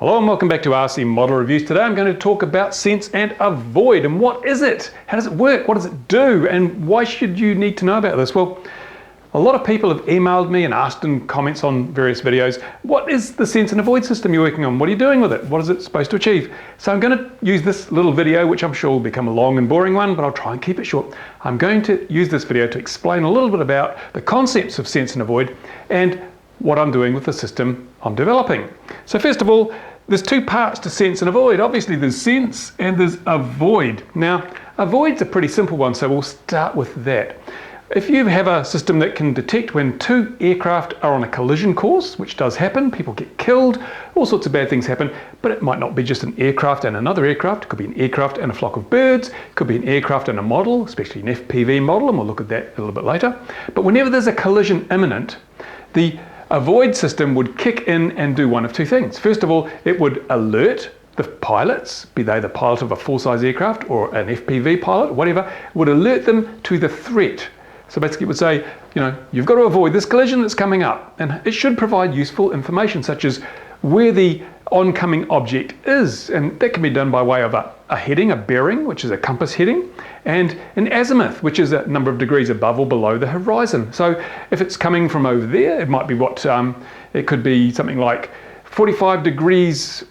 Hello and welcome back to RC Model Reviews. Today I'm going to talk about sense and avoid, and what is it? How does it work? What does it do? And why should you need to know about this? Well, a lot of people have emailed me and asked in comments on various videos, what is the sense and avoid system you're working on? What are you doing with it? What is it supposed to achieve? So I'm going to use this little video, which I'm sure will become a long and boring one, but I'll try and keep it short. I'm going to use this video to explain a little bit about the concepts of sense and avoid and what I'm doing with the system I'm developing. So first of all, there's two parts to sense and avoid. Obviously there's sense and there's avoid. Now, avoid's a pretty simple one, so we'll start with that. If you have a system that can detect when two aircraft are on a collision course, which does happen, people get killed, all sorts of bad things happen, but it might not be just an aircraft and another aircraft. It could be an aircraft and a flock of birds. It could be an aircraft and a model, especially an FPV model, and we'll look at that a little bit later. But whenever there's a collision imminent, the avoid system would kick in and do one of two things. First of all, it would alert the pilots, be they the pilot of a full-size aircraft or an FPV pilot, whatever, would alert them to the threat. So basically it would say, you know, you've got to avoid this collision that's coming up. And it should provide useful information such as where the oncoming object is. And that can be done by way of a heading, a bearing, which is a compass heading, and an azimuth, which is a number of degrees above or below the horizon. So if it's coming from over there, it might be it could be something like 45 degrees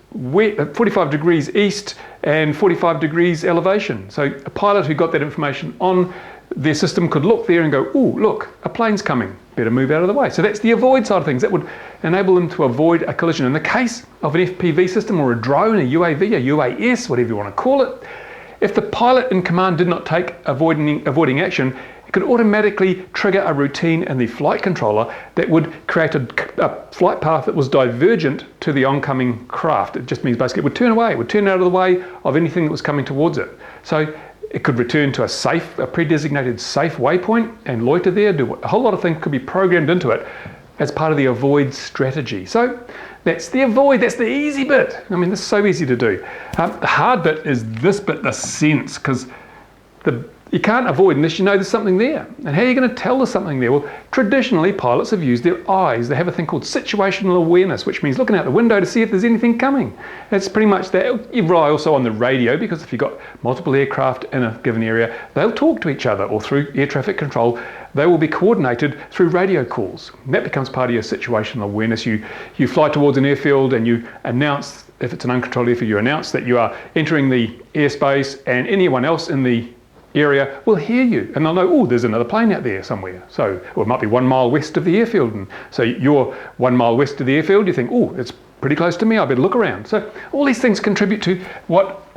east and 45 degrees elevation. So a pilot who got that information on their system could look there and go, oh, look, a plane's coming, better move out of the way. So that's the avoid side of things. That would enable them to avoid a collision. In the case of an FPV system or a drone, a UAV, a UAS, whatever you want to call it, if the pilot in command did not take avoiding action, it could automatically trigger a routine in the flight controller that would create a flight path that was divergent to the oncoming craft. It just means basically it would turn away, it would turn out of the way of anything that was coming towards it. So it could return to a pre-designated safe waypoint and loiter there, do a whole lot of things could be programmed into it as part of the avoid strategy. So that's the avoid, that's the easy bit. I mean, this is so easy to do. The hard bit is this bit, the sense, because you can't avoid unless you know there's something there. And how are you going to tell there's something there? Well, traditionally pilots have used their eyes. They have a thing called situational awareness, which means looking out the window to see if there's anything coming. It's pretty much that. You rely also on the radio, because if you've got multiple aircraft in a given area, they'll talk to each other, or through air traffic control, they will be coordinated through radio calls. And that becomes part of your situational awareness. You fly towards an airfield and you announce, if it's an uncontrolled airfield, you announce that you are entering the airspace, and anyone else in the area will hear you, and they'll know, oh, there's another plane out there somewhere. So, or it might be 1 mile west of the airfield, and so you're 1 mile west of the airfield, you think, oh, it's pretty close to me, I better look around. So all these things contribute to what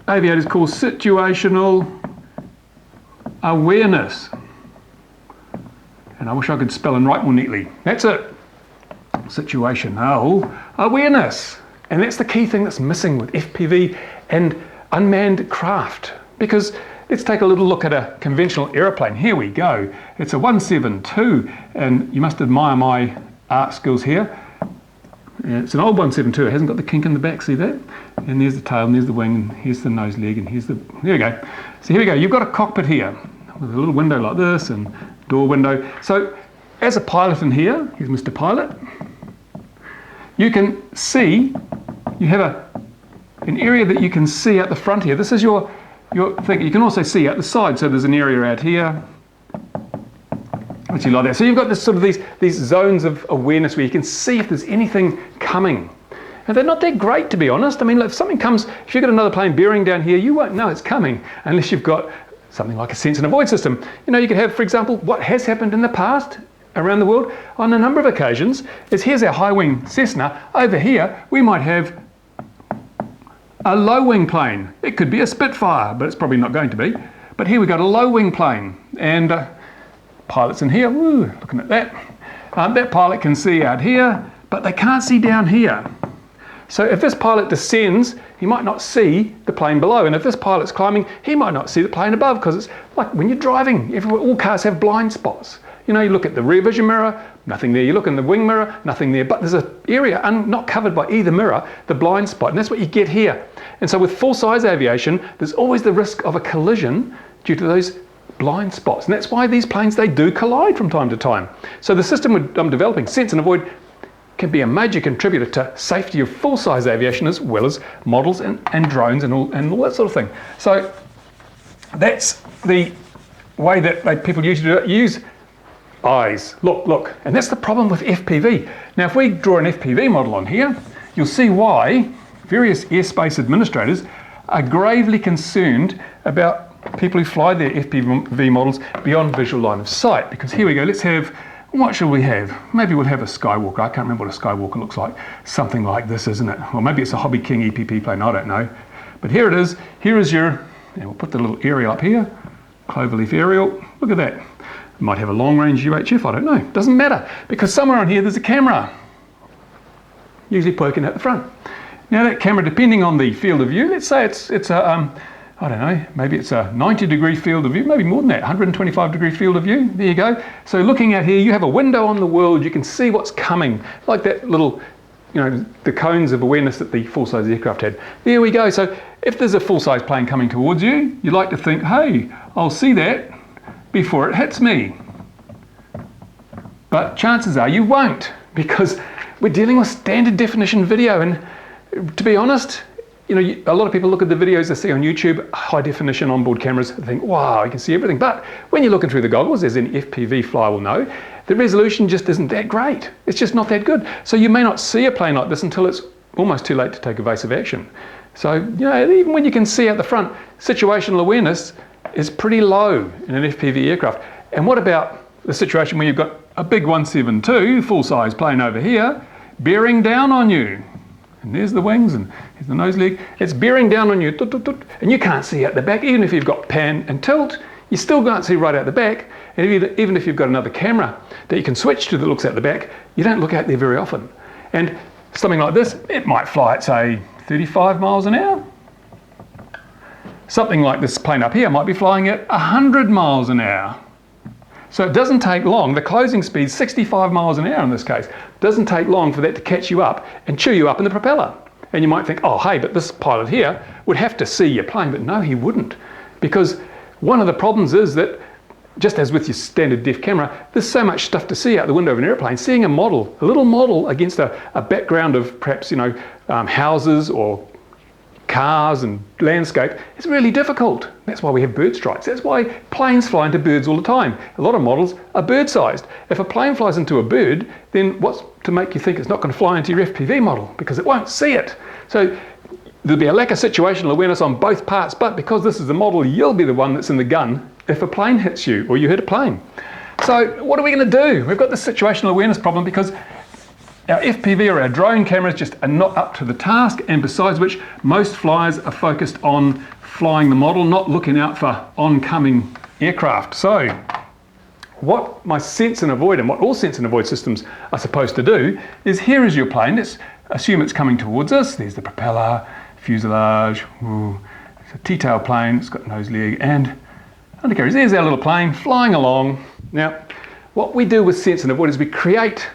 aviators call situational awareness. And I wish I could spell and write more neatly. That's it. Situational awareness. And that's the key thing that's missing with FPV and unmanned craft. Because let's take a little look at a conventional aeroplane. Here we go. It's a 172, and you must admire my art skills here. It's an old 172. It hasn't got the kink in the back, see that? And there's the tail, and there's the wing, and here's the nose leg, and there we go. So here we go. You've got a cockpit here with a little window like this and door window. So as a pilot in here, here's Mr. Pilot, you can see, you have an area that you can see out the front here. This is your thing. You can also see out the side, so there's an area out here, actually like that. So you've got this sort of these zones of awareness where you can see if there's anything coming. And they're not that great, to be honest. I mean, if something comes, if you've got another plane bearing down here, you won't know it's coming unless you've got something like a sense and avoid system. You know, you could have, for example, what has happened in the past around the world on a number of occasions is, here's our high wing Cessna. Over here, we might have a low wing plane. It could be a Spitfire, but it's probably not going to be. But here we've got a low wing plane, and pilots in here, woo, looking at that. That pilot can see out here, but they can't see down here. So if this pilot descends, he might not see the plane below. And if this pilot's climbing, he might not see the plane above, because it's like when you're driving, all cars have blind spots. You know, you look at the rear vision mirror, nothing there. You look in the wing mirror, nothing there. But there's an area not covered by either mirror, the blind spot. And that's what you get here. And so with full-size aviation, there's always the risk of a collision due to those blind spots. And that's why these planes, they do collide from time to time. So the system I'm developing, sense and avoid, can be a major contributor to safety of full-size aviation, as well as models and drones and all that sort of thing. So that's the way that people usually do it. Use eyes. Look. And that's the problem with FPV. Now, if we draw an FPV model on here, you'll see why various airspace administrators are gravely concerned about people who fly their FPV models beyond visual line of sight. Because here we go, let's have, what shall we have? Maybe we'll have a Skywalker. I can't remember what a Skywalker looks like. Something like this, isn't it? Or maybe it's a Hobby King EPP plane, I don't know. But here it is. Here is your, and we'll put the little aerial up here, cloverleaf aerial. Look at that. It might have a long-range UHF, I don't know. Doesn't matter, because somewhere on here there's a camera, usually poking at the front. Now that camera, depending on the field of view, let's say it's a, I don't know, maybe it's a 90-degree field of view, maybe more than that, 125-degree field of view. There you go. So looking at here, you have a window on the world. You can see what's coming, like that little, you know, the cones of awareness that the full-size aircraft had. There we go. So if there's a full-size plane coming towards you, you like to think, hey, I'll see that before it hits me. But chances are you won't, because we're dealing with standard definition video. And to be honest, you know, a lot of people look at the videos they see on YouTube, high definition onboard cameras, and think, wow, you can see everything. But when you're looking through the goggles, as any FPV flyer will know, the resolution just isn't that great. It's just not that good. So you may not see a plane like this until it's almost too late to take evasive action. So, you know, even when you can see out the front, situational awareness is pretty low in an FPV aircraft. And what about the situation where you've got a big 172 full-size plane over here bearing down on you? And there's the wings and here's the nose leg. It's bearing down on you, and you can't see out the back. Even if you've got pan and tilt, you still can't see right out the back. And even if you've got another camera that you can switch to that looks at the back, you don't look out there very often. And something like this, it might fly at, say, 35 miles an hour. Something like this plane up here might be flying at 100 miles an hour. So it doesn't take long. The closing speed, 65 miles an hour in this case. It doesn't take long for that to catch you up and chew you up in the propeller. And you might think, oh, hey, but this pilot here would have to see your plane. But no, he wouldn't. Because one of the problems is that, just as with your standard def camera, there's so much stuff to see out the window of an airplane. Seeing a model, a little model against a background of perhaps, you know, houses or cars and landscape, it's really difficult. That's why we have bird strikes. That's why planes fly into birds all the time. A lot of models are bird-sized. If a plane flies into a bird, then what's to make you think it's not going to fly into your FPV model? Because it won't see it. So there'll be a lack of situational awareness on both parts, but because this is the model, you'll be the one that's in the gun if a plane hits you or you hit a plane. So what are we going to do? We've got this situational awareness problem because our FPV or our drone cameras just are not up to the task, and besides which, most flyers are focused on flying the model, not looking out for oncoming aircraft. So what my sense and avoid and what all sense and avoid systems are supposed to do is, here is your plane. Let's assume it's coming towards us. There's the propeller, fuselage, it's a T-tail plane, it's got nose leg and undercarriage. There's our little plane flying along. Now, what we do with sense and avoid is we create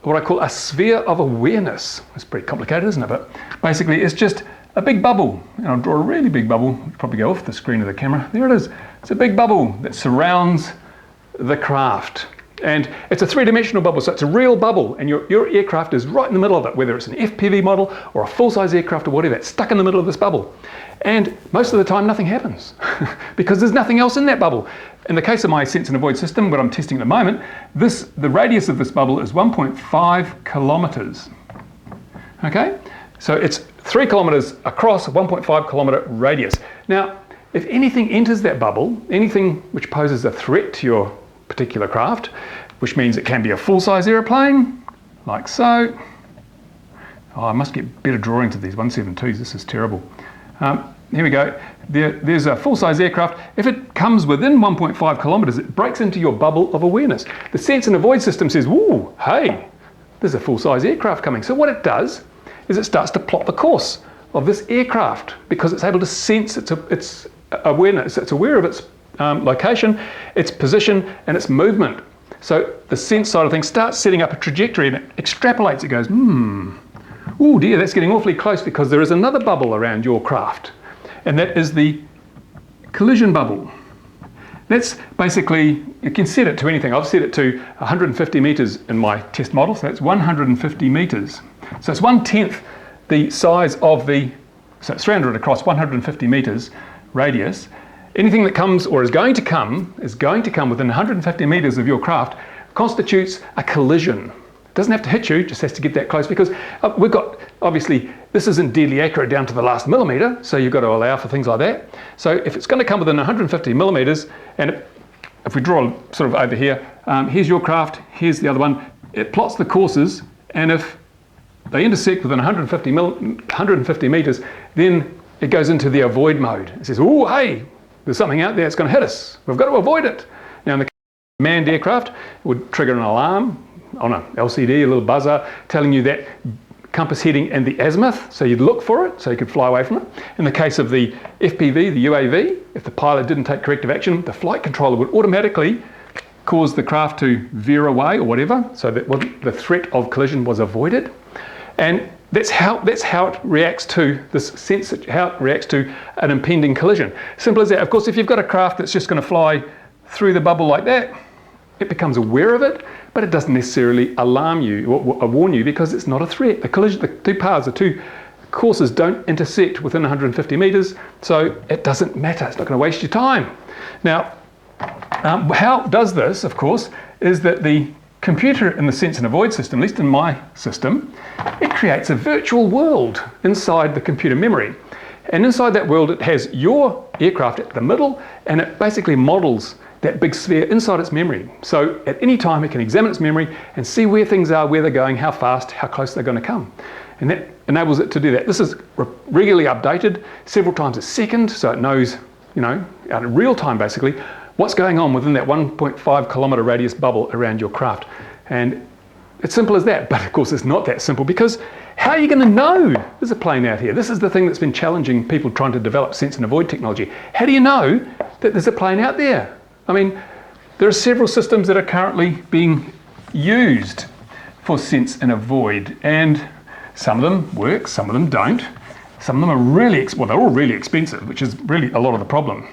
what I call a sphere of awareness. It's pretty complicated, isn't it? But basically it's just a big bubble. And I'll draw a really big bubble. It'll probably go off the screen of the camera. There it is. It's a big bubble that surrounds the craft. And it's a three-dimensional bubble, so it's a real bubble, and your aircraft is right in the middle of it, whether it's an FPV model or a full-size aircraft or whatever. It's stuck in the middle of this bubble. And most of the time nothing happens because there's nothing else in that bubble. In the case of my sense and avoid system, what I'm testing at the moment, the radius of this bubble is 1.5 kilometers. Okay, so it's 3 kilometers across, a 1.5 kilometer radius. Now, if anything enters that bubble, anything which poses a threat to your particular craft, which means it can be a full-size aeroplane, like so. Oh, I must get better drawings of these 172s, this is terrible. Here we go. There's a full-size aircraft. If it comes within 1.5 kilometers, it breaks into your bubble of awareness. The sense and avoid system says, whoa, hey, there's a full-size aircraft coming. So what it does is it starts to plot the course of this aircraft because it's able to sense its awareness. It's aware of its location, its position, and its movement. So the sense side of things starts setting up a trajectory and it extrapolates. It goes, oh dear, that's getting awfully close because there is another bubble around your craft. And that is the collision bubble. That's basically, you can set it to anything. I've set it to 150 meters in my test model, so that's 150 meters. So it's 1/10 the size of so it's 300 across 150 meters radius. Anything that comes or is going to come within 150 meters of your craft constitutes a collision. It doesn't have to hit you, just has to get that close, because we've got, obviously, this isn't deadly accurate down to the last millimeter, so you've got to allow for things like that. So if it's going to come within 150 millimeters, and if we draw sort of over here, here's your craft, here's the other one, it plots the courses, and if they intersect within 150 meters, then it goes into the avoid mode. It says, oh, hey, there's something out there that's going to hit us. We've got to avoid it. Now, in the manned aircraft, it would trigger an alarm on an LCD, a little buzzer, telling you that compass heading and the azimuth, so you'd look for it, so you could fly away from it. In the case of the FPV, the UAV, if the pilot didn't take corrective action, the flight controller would automatically cause the craft to veer away or whatever, so that the threat of collision was avoided. And that's how it reacts to this sense, how it reacts to an impending collision. Simple as that. Of course, if you've got a craft that's just going to fly through the bubble like that, it becomes aware of it, but it doesn't necessarily alarm you or warn you, because it's not a threat. The collision, the two paths, the two courses don't intersect within 150 meters, so it doesn't matter. It's not going to waste your time. Now, how it does this, of course, is that the computer in the sense and avoid system, at least in my system, it creates a virtual world inside the computer memory. And inside that world, it has your aircraft at the middle, and it basically models that big sphere inside its memory. So at any time, it can examine its memory and see where things are, where they're going, how fast, how close they're going to come. And that enables it to do that. This is regularly updated several times a second, so it knows, out in real time basically, what's going on within that 1.5 kilometer radius bubble around your craft. And it's simple as that, but of course it's not that simple, because how are you going to know there's a plane out here? This is the thing that's been challenging people trying to develop sense and avoid technology. How do you know that there's a plane out there? I mean, there are several systems that are currently being used for sense and avoid, and some of them work, some of them don't. Some of them are really, well, they're all really expensive, which is really a lot of the problem.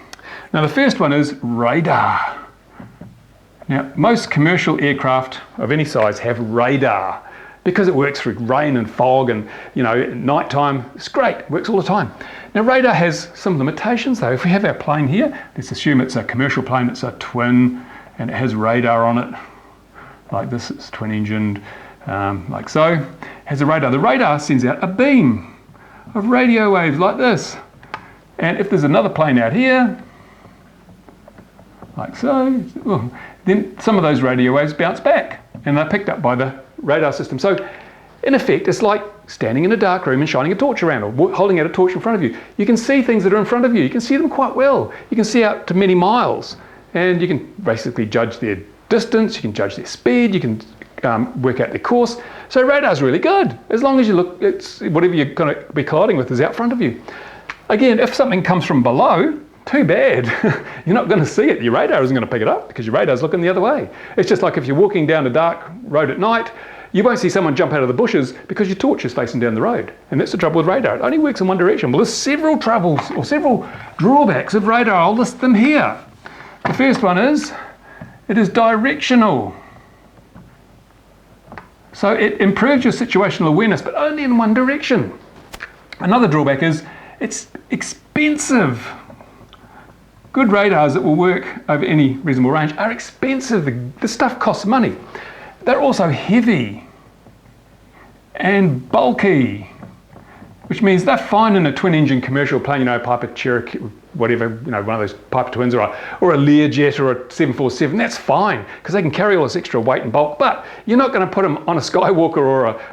Now, the first one is radar. Now, most commercial aircraft of any size have radar because it works through rain and fog and, at night time. It's great, it works all the time. Now, radar has some limitations though. If we have our plane here, let's assume it's a commercial plane, it's a twin, and it has radar on it, like this, it's twin engined, like so. It has a radar. The radar sends out a beam of radio waves like this. And if there's another plane out here, like so, then some of those radio waves bounce back and they're picked up by the radar system. So in effect, it's like standing in a dark room and shining a torch around, or holding out a torch in front of you. You can see things that are in front of you. You can see them quite well. You can see out to many miles, and you can basically judge their distance, you can judge their speed, you can work out their course. So radar's really good. As long as you look, it's whatever you're going to be colliding with is out front of you. Again, if something comes from below, too bad. You're not going to see it. Your radar isn't going to pick it up because your radar's looking the other way. It's just like if you're walking down a dark road at night, you won't see someone jump out of the bushes because your torch is facing down the road. And that's the trouble with radar. It only works in one direction. Well, there's several troubles or several drawbacks of radar. I'll list them here. The first one is it is directional. So it improves your situational awareness, but only in one direction. Another drawback is it's expensive. Good radars that will work over any reasonable range are expensive. The stuff costs money. They're also heavy and bulky, which means they're fine in a twin-engine commercial plane, Piper Cherokee, whatever, one of those Piper Twins, or a Learjet or a 747. That's fine because they can carry all this extra weight and bulk. But you're not going to put them on a Skywalker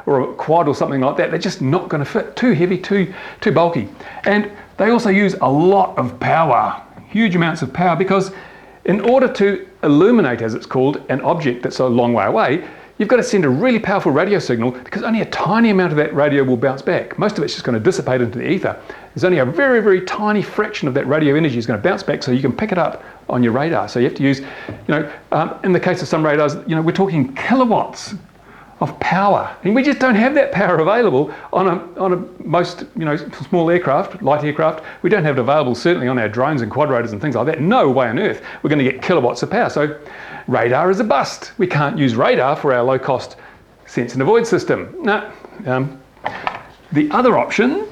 or a quad or something like that. They're just not going to fit. Too heavy, too bulky, and they also use a lot of power. Huge amounts of power, because in order to illuminate, as it's called, an object that's a long way away, you've got to send a really powerful radio signal, because only a tiny amount of that radio will bounce back. Most of it's just going to dissipate into the ether. There's only a very, very tiny fraction of that radio energy is going to bounce back, so you can pick it up on your radar. So you have to use, in the case of some radars, we're talking kilowatts of power, and we just don't have that power available on most small aircraft, light aircraft. We don't have it available certainly on our drones and quadrotors and things like that. No way on earth we're going to get kilowatts of power. So radar is a bust. We can't use radar for our low-cost sense and avoid system. No. The other option,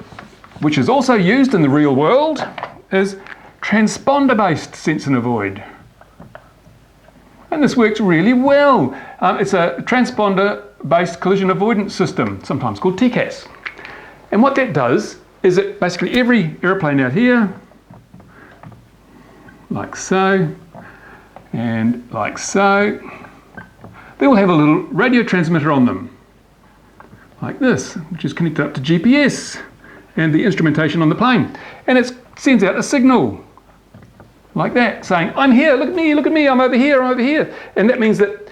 which is also used in the real world, is transponder-based sense and avoid. And this works really well. It's a transponder-based collision avoidance system, sometimes called TCAS. And what that does is that basically every airplane out here, like so, and like so, they will have a little radio transmitter on them, like this, which is connected up to GPS and the instrumentation on the plane. And it sends out a signal, like that, saying, I'm here, look at me, I'm over here, I'm over here. And that means that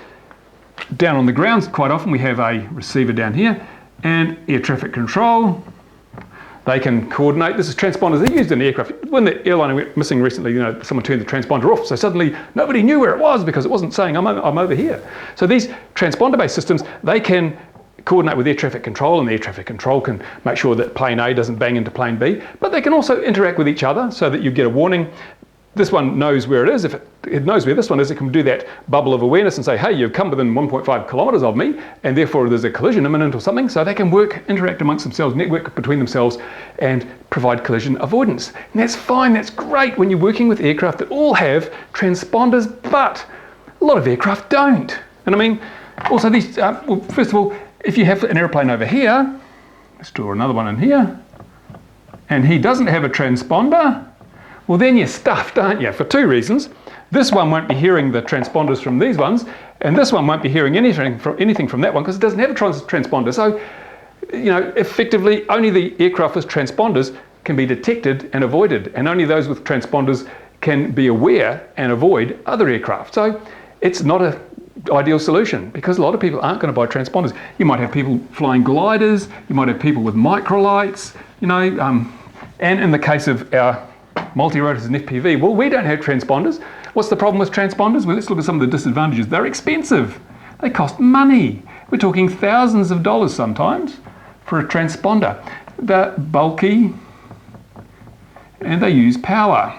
down on the ground, quite often we have a receiver down here, and air traffic control. They can coordinate. This is transponders. They're used in aircraft. When the airliner went missing recently, someone turned the transponder off, so suddenly nobody knew where it was because it wasn't saying I'm over here. So these transponder-based systems, they can coordinate with air traffic control, and the air traffic control can make sure that plane A doesn't bang into plane B, but they can also interact with each other so that you get a warning. This one knows where it is. If it knows where this one is, it can do that bubble of awareness and say, hey, you've come within 1.5 kilometres of me, and therefore there's a collision imminent or something. So they can interact amongst themselves, network between themselves, and provide collision avoidance. And that's fine, that's great when you're working with aircraft that all have transponders, but a lot of aircraft don't. And I mean, also these, well, first of all, if you have an airplane over here, let's draw another one in here, and he doesn't have a transponder, well, then you're stuffed, aren't you? For two reasons. This one won't be hearing the transponders from these ones, and this one won't be hearing anything from that one because it doesn't have a transponder. So, effectively, only the aircraft with transponders can be detected and avoided, and only those with transponders can be aware and avoid other aircraft. So, it's not an ideal solution because a lot of people aren't going to buy transponders. You might have people flying gliders, you might have people with microlights, and in the case of our multi-rotors and FPV, well, we don't have transponders. What's the problem with transponders? Well, let's look at some of the disadvantages. They're expensive. They cost money. We're talking thousands of dollars sometimes for a transponder. They're bulky and they use power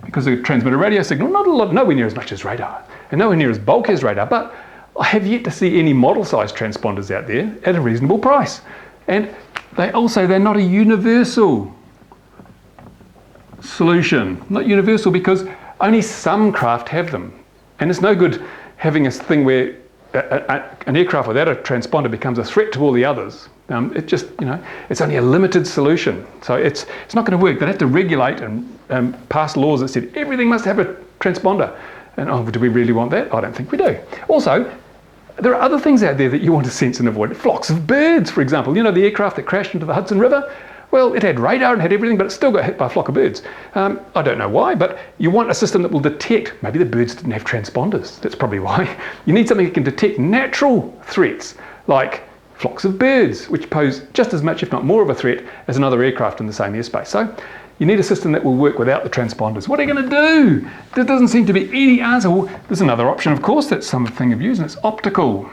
because they transmit a radio signal, nowhere near as much as radar and nowhere near as bulky as radar, but I have yet to see any model-sized transponders out there at a reasonable price. And they're not a universal solution. Not universal because only some craft have them. And it's no good having a thing where an aircraft without a transponder becomes a threat to all the others. It's only a limited solution. So it's not going to work. They'd have to regulate and pass laws that said everything must have a transponder. And do we really want that? I don't think we do. Also, there are other things out there that you want to sense and avoid. Flocks of birds, for example. The aircraft that crashed into the Hudson River? Well, it had radar and had everything, but it still got hit by a flock of birds. I don't know why, but you want a system that will detect, maybe the birds didn't have transponders, that's probably why. You need something that can detect natural threats, like flocks of birds, which pose just as much, if not more of a threat, as another aircraft in the same airspace. So you need a system that will work without the transponders. What are you going to do? There doesn't seem to be any answer. Well, there's another option, of course, that's something of use, and it's optical.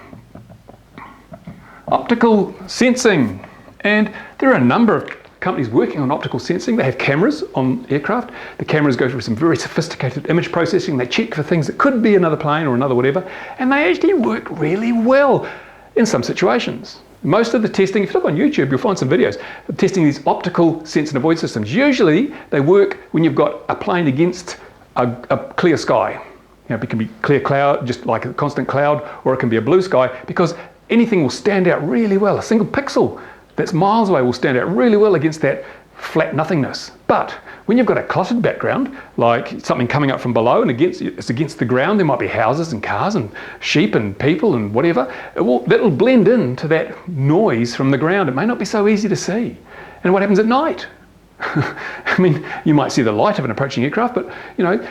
Optical sensing. And there are a number of companies working on optical sensing. They have cameras on aircraft. The cameras go through some very sophisticated image processing. They check for things that could be another plane or another whatever, and they actually work really well in some situations. Most of the testing, if you look on YouTube, you'll find some videos of testing these optical sense and avoid systems. Usually they work when you've got a plane against a clear sky. It can be clear cloud, just like a constant cloud, or it can be a blue sky, because anything will stand out really well. A single pixel that's miles away will stand out really well against that flat nothingness. But when you've got a cluttered background, like something coming up from below and it's against the ground, there might be houses and cars and sheep and people and whatever, that'll blend into that noise from the ground. It may not be so easy to see. And what happens at night? I mean, you might see the light of an approaching aircraft, but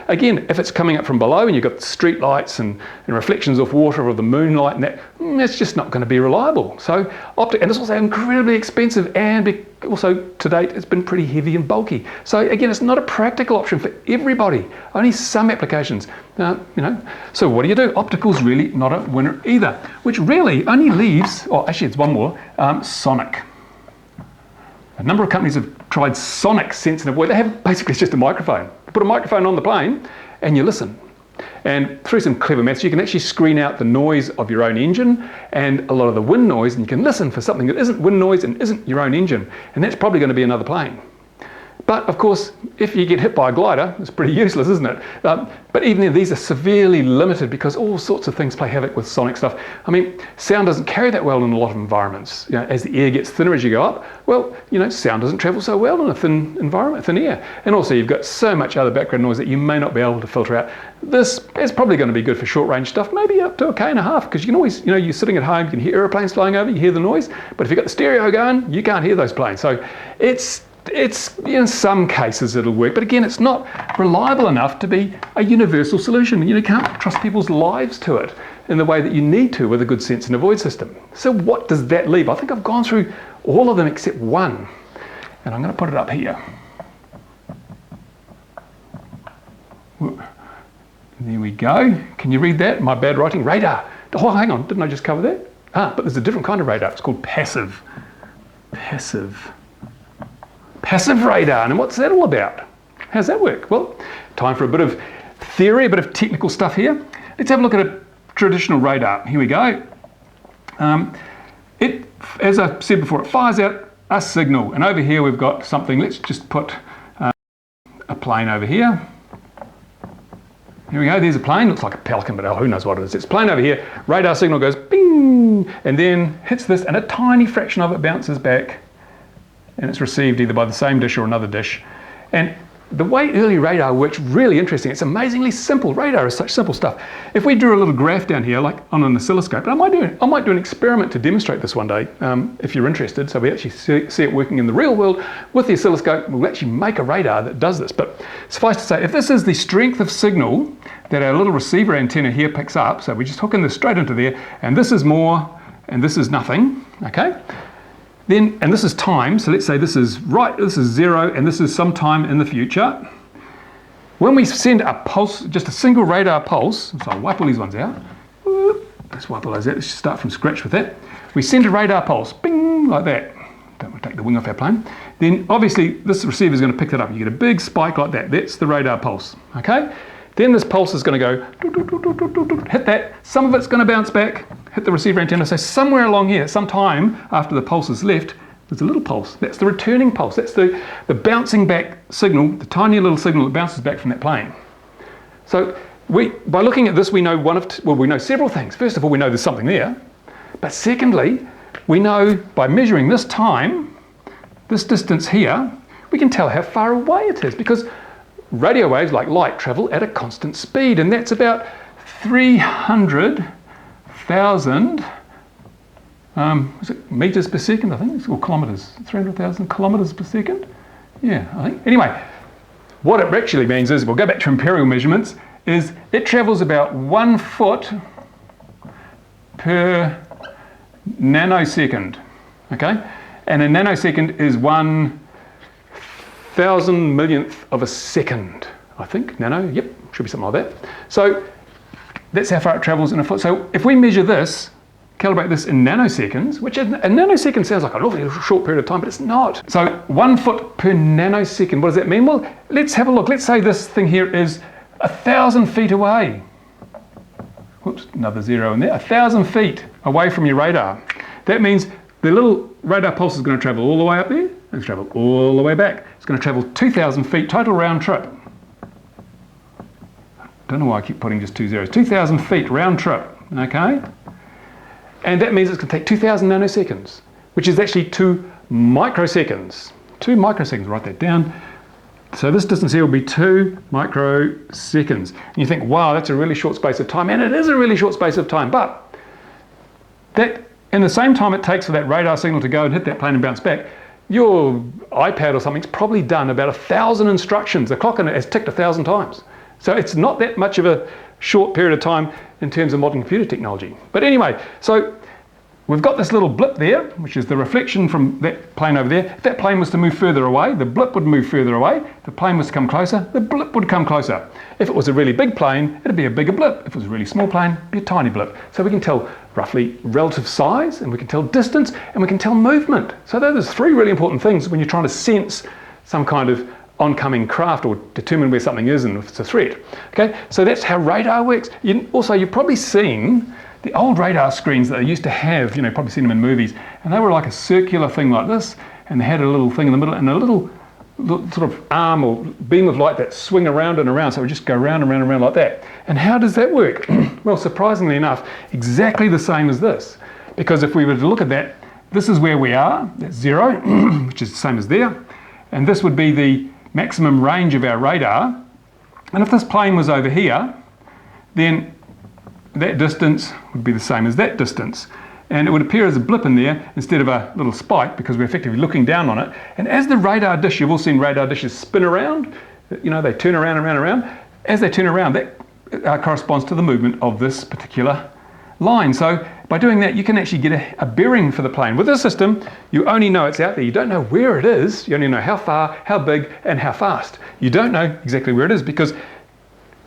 again, if it's coming up from below and you've got street lights and reflections off water or the moonlight and that, it's just not going to be reliable. So and it's also incredibly expensive, and also to date it's been pretty heavy and bulky. So again, it's not a practical option for everybody. Only some applications. So what do? Optical's really not a winner either, which really only leaves, actually it's one more, sonic. A number of companies have tried sonic sense and avoid. They have basically, it's just a microphone. You put a microphone on the plane and you listen. And through some clever maths, you can actually screen out the noise of your own engine and a lot of the wind noise, and you can listen for something that isn't wind noise and isn't your own engine. And that's probably going to be another plane. But of course, if you get hit by a glider, it's pretty useless, isn't it? But even then, these are severely limited because all sorts of things play havoc with sonic stuff. I mean, sound doesn't carry that well in a lot of environments. As the air gets thinner as you go up, well, sound doesn't travel so well in a thin environment, thin air. And also you've got so much other background noise that you may not be able to filter out. This is probably going to be good for short range stuff, maybe up to 1.5 km, because you can always, you're sitting at home, you can hear airplanes flying over, you hear the noise, but if you've got the stereo going, you can't hear those planes. So it's in some cases it'll work, but again, it's not reliable enough to be a universal solution. You can't trust people's lives to it in the way that you need to with a good sense and avoid system. So what does that leave? I think I've gone through all of them except one, and I'm going to put it up here. There we go. Can you read that? My bad writing. Radar. Oh, hang on, didn't I just cover that? But there's a different kind of radar. It's called passive radar. And what's that all about? How's that work? Well, time for a bit of theory, a bit of technical stuff here. Let's have a look at a traditional radar. Here we go. As I said before, it fires out a signal. And over here we've got something. Let's just put a plane over here. Here we go. There's a plane. Looks like a pelican, but who knows what it is. It's a plane over here. Radar signal goes bing, and then hits this, and a tiny fraction of it bounces back. And it's received either by the same dish or another dish. And the way early radar works, really interesting. It's amazingly simple. Radar is such simple stuff. If we drew a little graph down here, like on an oscilloscope, and I might do an experiment to demonstrate this one day, if you're interested. So we actually see it working in the real world with the oscilloscope. We'll actually make a radar that does this. But suffice to say, if this is the strength of signal that our little receiver antenna here picks up, so we're just hooking this straight into there, and this is more, and this is nothing, okay? Then, and this is time, so let's say this is 0, and this is some time in the future. When we send a pulse, just a single radar pulse, so I'll wipe all these ones out. Let's wipe all those out, let's just start from scratch with that. We send a radar pulse, bing, like that. Don't want to take the wing off our plane. Then obviously this receiver is going to pick that up. You get a big spike like that, that's the radar pulse, okay? Then this pulse is going to go, hit that, some of it's going to bounce back, hit the receiver antenna. So somewhere along here, sometime after the pulse is left, there's a little pulse. That's the returning pulse. That's the bouncing back signal, the tiny little signal that bounces back from that plane. So by looking at this, we know we know several things. First of all, we know there's something there. But secondly, we know by measuring this time, this distance here, we can tell how far away it is, because radio waves, like light, travel at a constant speed, and that's about 300,000 is it meters per second, I think, or kilometers, 300,000 kilometers per second? Yeah, I think. Anyway, what it actually means is, we'll go back to imperial measurements, is it travels about 1 foot per nanosecond, okay? And a nanosecond is 1,000 millionth of a second, I think. Nano, yep, should be something like that. So that's how far it travels in a foot. So if we measure this, calibrate this in nanoseconds, which a nanosecond sounds like an awfully short period of time, but it's not. So 1 foot per nanosecond, what does that mean? Well, let's have a look. Let's say this thing here is 1,000 feet away. Whoops, another 0 in there. 1,000 feet away from your radar. That means the little radar pulse is going to travel all the way up there, and travel all the way back. It's going to travel 2,000 feet total round trip. Don't know why I keep putting just 2 zeros. 2,000 feet round trip, okay? And that means it's going to take 2,000 nanoseconds, which is actually 2 microseconds. 2 microseconds, write that down. So this distance here will be 2 microseconds. And you think, wow, that's a really short space of time. And it is a really short space of time, but that in the same time it takes for that radar signal to go and hit that plane and bounce back, your iPad or something's probably done about 1,000 instructions. The clock in it has ticked 1,000 times. So it's not that much of a short period of time in terms of modern computer technology. But anyway, so we've got this little blip there, which is the reflection from that plane over there. If that plane was to move further away, the blip would move further away. If the plane was to come closer, the blip would come closer. If it was a really big plane, it'd be a bigger blip. If it was a really small plane, it'd be a tiny blip. So we can tell roughly relative size, and we can tell distance, and we can tell movement. So those are three really important things when you're trying to sense some kind of oncoming craft or determine where something is and if it's a threat. Okay, so that's how radar works. Also, you've probably seen the old radar screens that they used to have, probably seen them in movies, and they were like a circular thing like this, and they had a little thing in the middle and a little sort of arm or beam of light that swing around and around, so it would just go round and round and round like that. And how does that work? Well, surprisingly enough, exactly the same as this. Because if we were to look at that, this is where we are, that's 0, which is the same as there, and this would be the maximum range of our radar. And if this plane was over here, then that distance would be the same as that distance. And it would appear as a blip in there instead of a little spike, because we're effectively looking down on it. And as the radar dish, you've all seen radar dishes spin around, they turn around and around and around. As they turn around, that corresponds to the movement of this particular line. So by doing that, you can actually get a bearing for the plane. With this system, you only know it's out there. You don't know where it is. You only know how far, how big, and how fast. You don't know exactly where it is because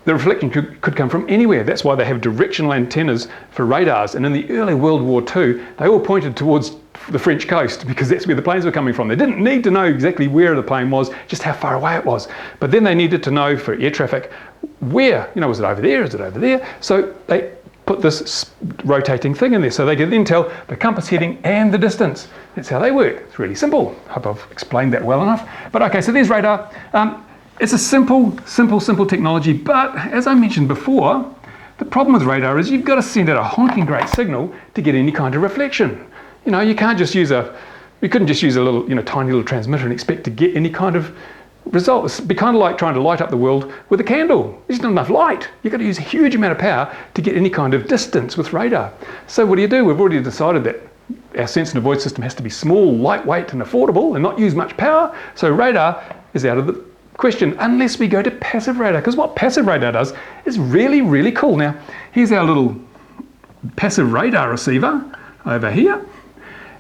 the reflection could come from anywhere. That's why they have directional antennas for radars. And in the early World War II, they all pointed towards the French coast because that's where the planes were coming from. They didn't need to know exactly where the plane was, just how far away it was. But then they needed to know for air traffic where, was it over there, is it over there? So they put this rotating thing in there so they could then tell the compass heading and the distance. That's how they work. It's really simple. Hope I've explained that well enough. But okay, so there's radar. It's a simple technology, but as I mentioned before, the problem with radar is you've got to send out a honking great signal to get any kind of reflection. You can't just use you couldn't just use a little, tiny little transmitter and expect to get any kind of result. It'd be kind of like trying to light up the world with a candle. There's not enough light. You've got to use a huge amount of power to get any kind of distance with radar. So what do? We've already decided that our sense and avoid system has to be small, lightweight and affordable and not use much power. So radar is out of the question unless we go to passive radar, because what passive radar does is really, really cool. Now, here's our little passive radar receiver over here,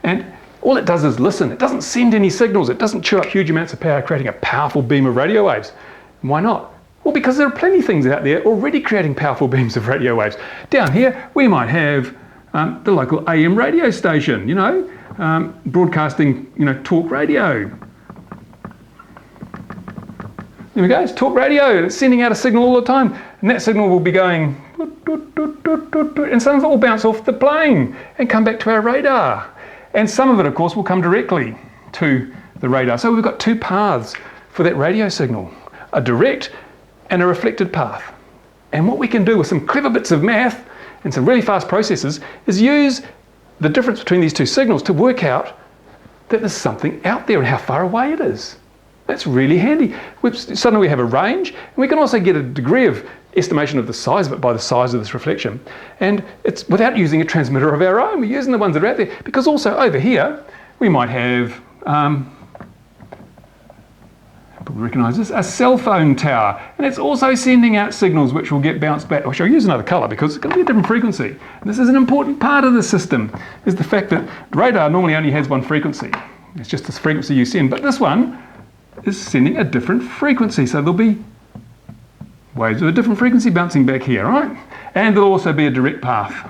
and all it does is listen. It doesn't send any signals. It doesn't chew up huge amounts of power, creating a powerful beam of radio waves. Why not? Well, because there are plenty of things out there already creating powerful beams of radio waves. Down here, we might have the local AM radio station, broadcasting, talk radio. There we go, it's talk radio, and it's sending out a signal all the time, and that signal will be going, and some of it will bounce off the plane and come back to our radar. And some of it, of course, will come directly to the radar. So we've got two paths for that radio signal, a direct and a reflected path. And what we can do with some clever bits of math and some really fast processes is use the difference between these two signals to work out that there's something out there and how far away it is. That's really handy. Suddenly we have a range, and we can also get a degree of estimation of the size of it by the size of this reflection. And it's without using a transmitter of our own. We're using the ones that are out there, because also over here we might have, people recognise this, a cell phone tower, and it's also sending out signals which will get bounced back. I'll use another colour because it's going to be a different frequency. And this is an important part of the system, is the fact that radar normally only has one frequency. It's just this frequency you send, but this one is sending a different frequency, so there'll be waves of a different frequency bouncing back here, right? And there'll also be a direct path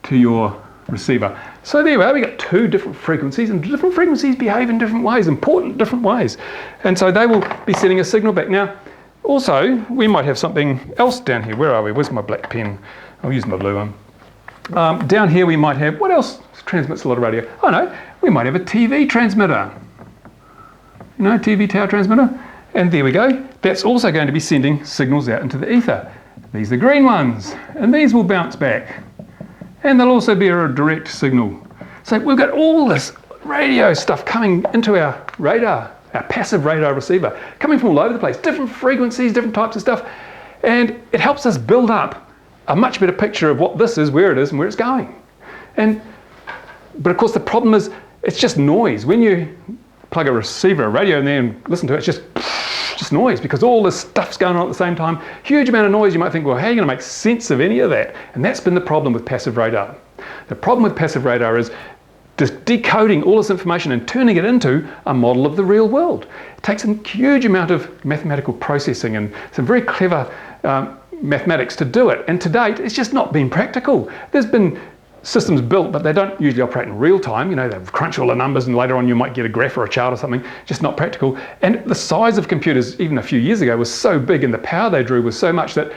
to your receiver. So there we are, we got two different frequencies, and different frequencies behave in different ways, important different ways. And so they will be sending a signal back. Now, also, we might have something else down here. Where are we? Where's my black pen? I'll use my blue one. Down here we might have, what else transmits a lot of radio? Oh no, we might have a TV transmitter. TV tower transmitter, and there we go. That's also going to be sending signals out into the ether. These are green ones, and these will bounce back, and there'll also be a direct signal. So we've got all this radio stuff coming into our radar, our passive radar receiver, coming from all over the place, different frequencies, different types of stuff, and it helps us build up a much better picture of what this is, where it is, and where it's going. But of course the problem is, it's just noise. When you plug a receiver, a radio in there and listen to it, it's just noise, because all this stuff's going on at the same time. Huge amount of noise. You might think, well, how are you going to make sense of any of that? And that's been the problem with passive radar. The problem with passive radar is just decoding all this information and turning it into a model of the real world. It takes a huge amount of mathematical processing and some very clever mathematics to do it. And to date, it's just not been practical. There's been systems built, but they don't usually operate in real time. You know, they crunch all the numbers and later on you might get a graph or a chart or something. Just not practical. And the size of computers, even a few years ago, was so big and the power they drew was so much that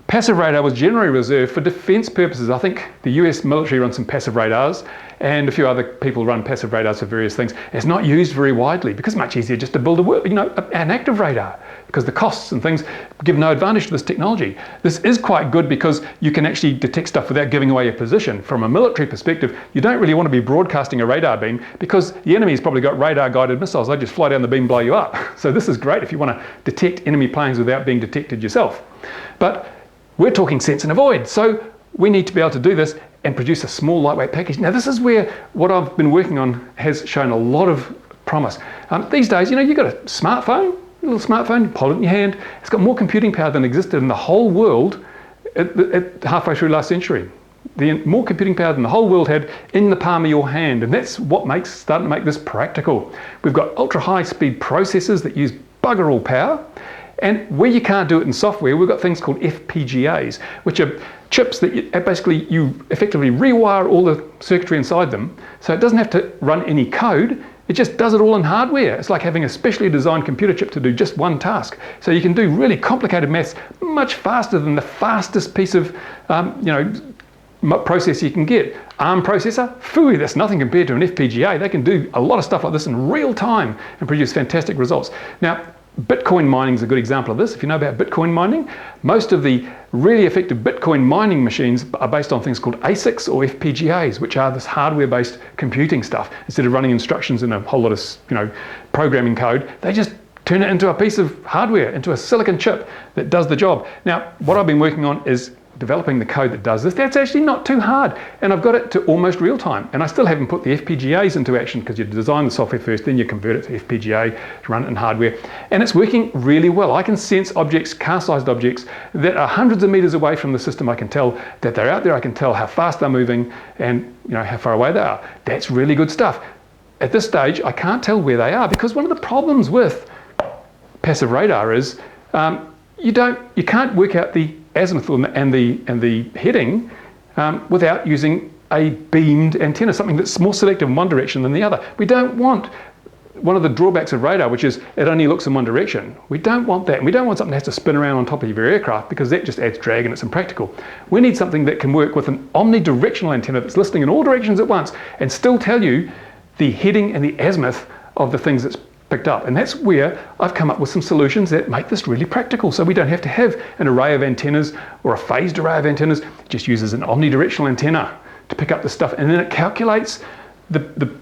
passive radar was generally reserved for defense purposes. I think the US military runs some passive radars and a few other people run passive radars for various things. It's not used very widely because it's much easier just to build an active radar, because the costs and things give no advantage to this technology. This is quite good because you can actually detect stuff without giving away your position. From a military perspective, you don't really want to be broadcasting a radar beam because the enemy's probably got radar guided missiles. They just fly down the beam and blow you up. So this is great if you want to detect enemy planes without being detected yourself. But we're talking sense and avoid. So we need to be able to do this and produce a small lightweight package. Now this is where what I've been working on has shown a lot of promise. These days, you've got a smartphone, a little smartphone, you hold it in your hand. It's got more computing power than existed in the whole world at halfway through last century. More computing power than the whole world had in the palm of your hand. And that's what starting to make this practical. We've got ultra high speed processors that use bugger all power. And where you can't do it in software, we've got things called FPGAs, which are chips that you effectively rewire all the circuitry inside them, so it doesn't have to run any code. It just does it all in hardware. It's like having a specially designed computer chip to do just one task. So you can do really complicated maths much faster than the fastest piece of processor you can get. ARM processor, phooey, that's nothing compared to an FPGA. They can do a lot of stuff like this in real time and produce fantastic results. Now, Bitcoin mining is a good example of this. If you know about Bitcoin mining, most of the really effective Bitcoin mining machines are based on things called ASICs or FPGAs, which are this hardware-based computing stuff. Instead of running instructions in a whole lot of programming code, they just turn it into a piece of hardware, into a silicon chip that does the job. Now, what I've been working on is developing the code that does this. That's actually not too hard, and I've got it to almost real time. And I still haven't put the FPGAs into action because you design the software first, then you convert it to FPGA to run it in hardware. And it's working really well. I can sense objects, car-sized objects, that are hundreds of meters away from the system. I can tell that they're out there. I can tell how fast they're moving and how far away they are. That's really good stuff. At this stage, I can't tell where they are because one of the problems with passive radar is you can't work out the azimuth and the heading without using a beamed antenna, something that's more selective in one direction than the other. We don't want one of the drawbacks of radar, which is it only looks in one direction. We don't want that, and we don't want something that has to spin around on top of your aircraft because that just adds drag and it's impractical. We need something that can work with an omnidirectional antenna that's listening in all directions at once and still tell you the heading and the azimuth of the things that's picked up. And that's where I've come up with some solutions that make this really practical, so we don't have to have an array of antennas or a phased array of antennas. It just uses an omnidirectional antenna to pick up the stuff, and then it calculates the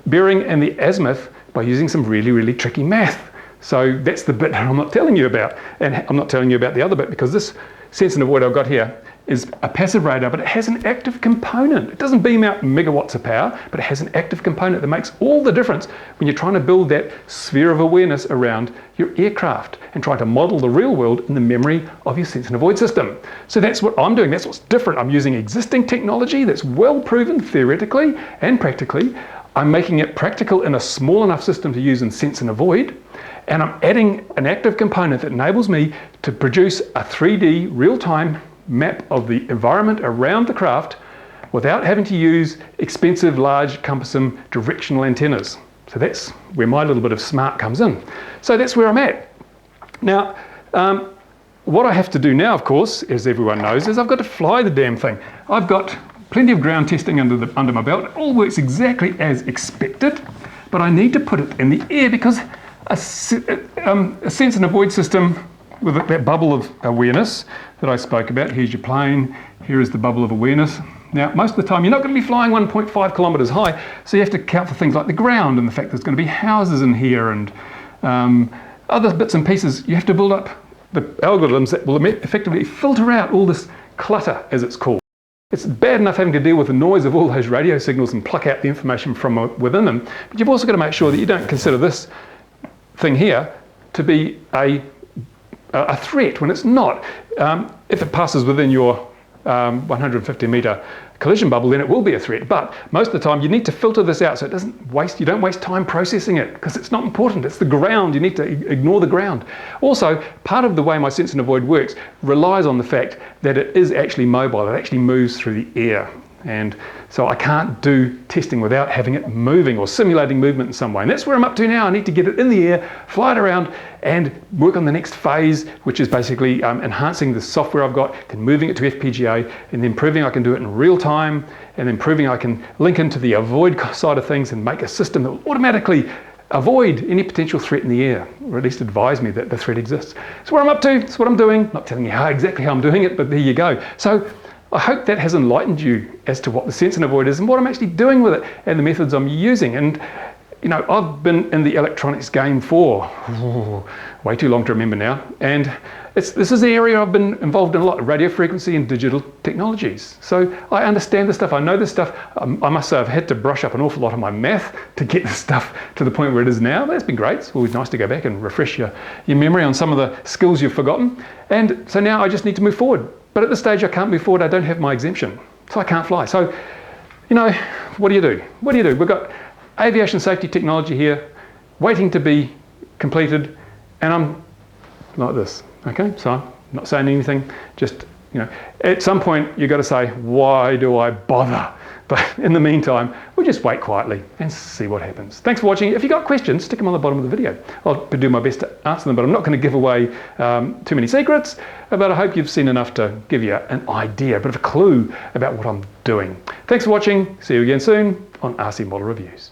bearing and the azimuth by using some really, really tricky math. So that's the bit I'm not telling you about, and I'm not telling you about the other bit because this sense and avoid I've got here is a passive radar, but it has an active component. It doesn't beam out megawatts of power, but it has an active component that makes all the difference when you're trying to build that sphere of awareness around your aircraft and trying to model the real world in the memory of your sense and avoid system. So that's what I'm doing. That's what's different. I'm using existing technology that's well proven theoretically and practically. I'm making it practical in a small enough system to use in sense and avoid. And I'm adding an active component that enables me to produce a 3D real-time map of the environment around the craft without having to use expensive, large, cumbersome directional antennas. So that's where my little bit of smart comes in. So that's where I'm at. Now, what I have to do now, of course, as everyone knows, is I've got to fly the damn thing. I've got plenty of ground testing under my belt. It all works exactly as expected, but I need to put it in the air because a sense and avoid system with that bubble of awareness that I spoke about. Here's your plane, here is the bubble of awareness. Now, most of the time, you're not going to be flying 1.5 kilometers high, so you have to account for things like the ground and the fact there's going to be houses in here and other bits and pieces. You have to build up the algorithms that will effectively filter out all this clutter, as it's called. It's bad enough having to deal with the noise of all those radio signals and pluck out the information from within them, but you've also got to make sure that you don't consider this thing here to be a threat when it's not. If it passes within your 150 metre collision bubble, then it will be a threat. But most of the time you need to filter this out so it doesn't waste, you don't waste time processing it, because it's not important. It's the ground. You need to ignore the ground. Also, part of the way my sense and avoid works relies on the fact that it is actually mobile. It actually moves through the air. And so I can't do testing without having it moving or simulating movement in some way. And that's where I'm up to now. I need to get it in the air, fly it around, and work on the next phase, which is basically enhancing the software I've got, then moving it to FPGA, and then proving I can do it in real time, and then proving I can link into the avoid side of things and make a system that will automatically avoid any potential threat in the air, or at least advise me that the threat exists. That's where I'm up to. That's what I'm doing. Not telling you exactly how I'm doing it, but there you go. So I hope that has enlightened you as to what the sense and avoid is and what I'm actually doing with it and the methods I'm using. And you know, I've been in the electronics game for way too long to remember now. And this is the area I've been involved in a lot, radio frequency and digital technologies. So I understand this stuff, I know this stuff. I must say I've had to brush up an awful lot of my math to get this stuff to the point where it is now. That's been great. It's always nice to go back and refresh your memory on some of the skills you've forgotten. And so now I just need to move forward. But at this stage I can't move forward, I don't have my exemption. So I can't fly. So, you know, what do you do? What do you do? We've got aviation safety technology here, waiting to be completed, and I'm like this, okay? So I'm not saying anything, just, you know, at some point you've got to say, why do I bother? But in the meantime, we'll just wait quietly and see what happens. Thanks for watching. If you've got questions, stick them on the bottom of the video. I'll do my best to answer them, but I'm not going to give away too many secrets, but I hope you've seen enough to give you an idea, a bit of a clue about what I'm doing. Thanks for watching. See you again soon on RC Model Reviews.